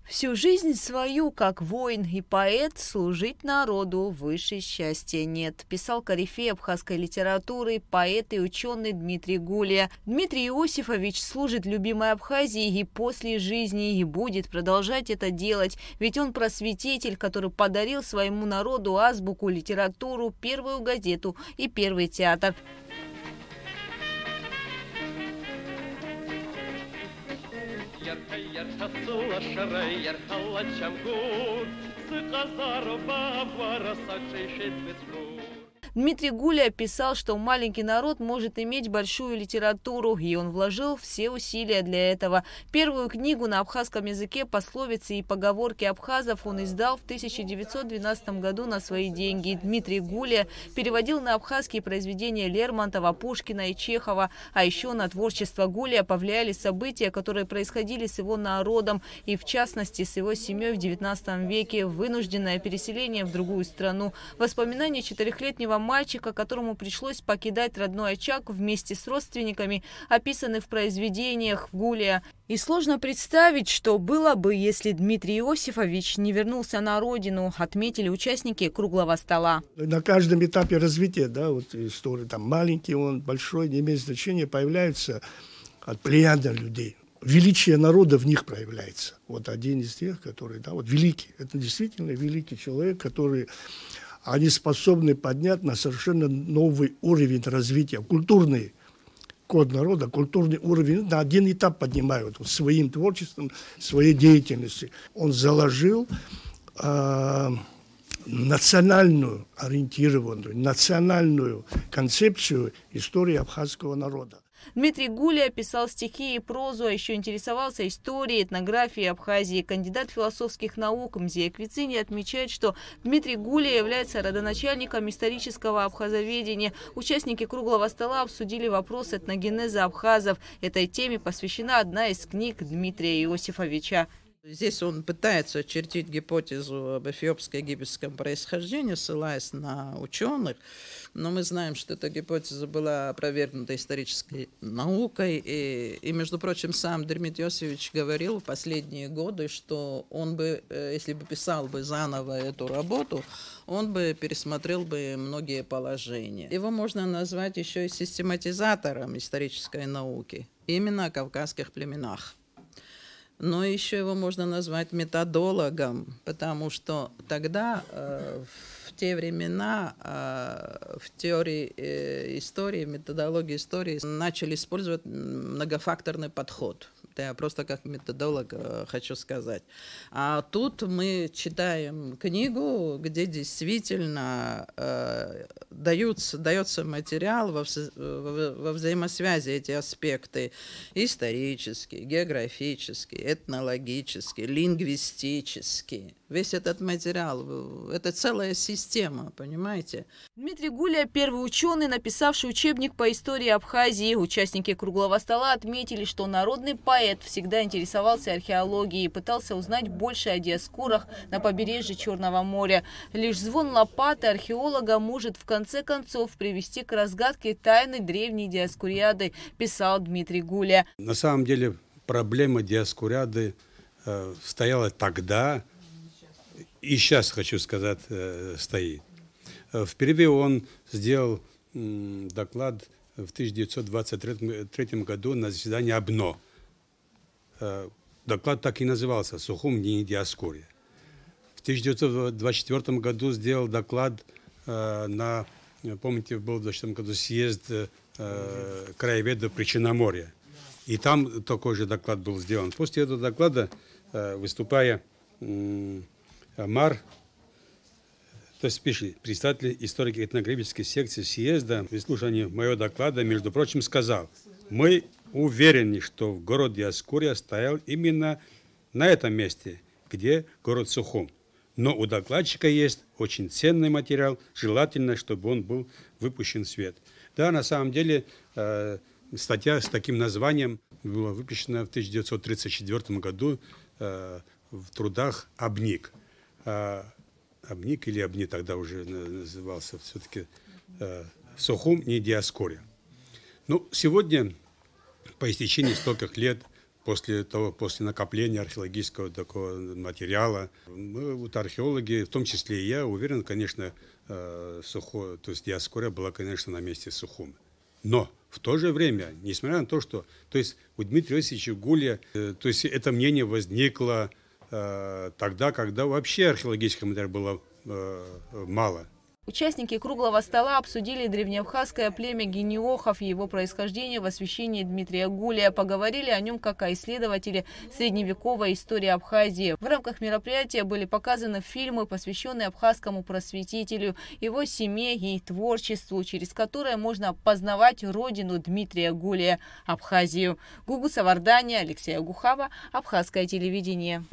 Всю жизнь свою, как воин и поэт, служить народу выше счастья нет, писал корифей абхазской литературы, поэт и ученый Дмитрий Гулия. Дмитрий Иосифович служит любимой Абхазии и после жизни, и будет продолжать это делать, ведь он просветитель, который подарил своему народу азбуку, литературу, первую газету и первый театр. Дмитрий Гулия писал, что маленький народ может иметь большую литературу, и он вложил все усилия для этого. Первую книгу на абхазском языке «Пословицы и поговорки абхазов» он издал в 1912 году на свои деньги. Дмитрий Гулия переводил на абхазские произведения Лермонтова, Пушкина и Чехова. А еще на творчество Гулия повлияли события, которые происходили с его народом, и в частности с его семьей в XIX веке, вынужденное переселение в другую страну. Воспоминания четырехлетнего мальчика, которому пришлось покидать родной очаг вместе с родственниками, описаны в произведениях Гулия. И сложно представить, что было бы, если Дмитрий Иосифович не вернулся на родину, отметили участники круглого стола. На каждом этапе развития, да, вот история, там маленький он, большой, не имеет значения, появляются от плеяда людей. Величие народа в них проявляется. Вот один из тех, который, да, вот великий. Это действительно великий человек, который... Они способны поднять на совершенно новый уровень развития. Культурный код народа, культурный уровень на один этап поднимают своим творчеством, своей деятельностью. Он заложил национальную ориентированную, национальную концепцию истории абхазского народа. Дмитрий Гулия писал стихи и прозу, а еще интересовался историей, этнографией Абхазии. Кандидат философских наук Мзея Квицини отмечает, что Дмитрий Гулия является родоначальником исторического абхазоведения. Участники круглого стола обсудили вопрос этногенеза абхазов. Этой теме посвящена одна из книг Дмитрия Иосифовича. Здесь он пытается очертить гипотезу об эфиопско-египетском происхождении, ссылаясь на ученых, но мы знаем, что эта гипотеза была опровергнута исторической наукой, и между прочим, сам Дмитрий Иосифович говорил в последние годы, что он бы, если бы писал бы заново эту работу, он бы пересмотрел бы многие положения. Его можно назвать еще и систематизатором исторической науки, именно о кавказских племенах. Но еще его можно назвать методологом, потому что тогда, в те времена, в теории истории, методологии истории начали использовать многофакторный подход. Это я просто как методолог хочу сказать. А тут мы читаем книгу, где действительно дается материал во взаимосвязи эти аспекты исторические, географические, этнологические, лингвистические. Весь этот материал – это целая система, понимаете? Дмитрий Гулия – первый ученый, написавший учебник по истории Абхазии. Участники круглого стола отметили, что народный поэт всегда интересовался археологией и пытался узнать больше о диаскурах на побережье Черного моря. Лишь звон лопаты археолога может в конце концов привести к разгадке тайны древней диаскуриады, писал Дмитрий Гулия. На самом деле проблема диаскуриады стояла тогда, и сейчас, хочу сказать, стоит. Впервые он сделал доклад в 1923 году на заседании АБНО. Доклад так и назывался «Сухум не диаскурия». В 1924 году сделал доклад на, помните, был в 1924 году съезд краеведов Причерноморья. И там такой же доклад был сделан. После этого доклада, выступая, Мар, то есть пишет, представитель историко-этнографической секции съезда, в слушании моего доклада, между прочим, сказал: мы уверены, что город Диаскурия стоял именно на этом месте, где город Сухум. Но у докладчика есть очень ценный материал, желательно, чтобы он был выпущен в свет. Да, на самом деле, статья с таким названием была выпущена в 1934 году в трудах «Обник». Обник или Обни тогда уже назывался, все-таки Сухум не Диаскурия. Ну, сегодня, по истечении стольких лет после накопления археологического такого материала. Мы, вот археологи, в том числе и я, уверен, конечно, то есть Диаскория была, конечно, на месте Сухуми. Но в то же время, несмотря на то, что, то есть у Дмитрия Иосифовича Гулия, то есть это мнение возникло тогда, когда вообще археологического материала было мало. Участники круглого стола обсудили древнеабхазское племя гениохов и его происхождение в освящении Дмитрия Гулия. Поговорили о нем как о исследователе средневековой истории Абхазии. В рамках мероприятия были показаны фильмы, посвященные абхазскому просветителю, его семье и творчеству, через которое можно познавать родину Дмитрия Гулия – Абхазию. Гугу Савардания, Алексей Агухава, Абхазское телевидение.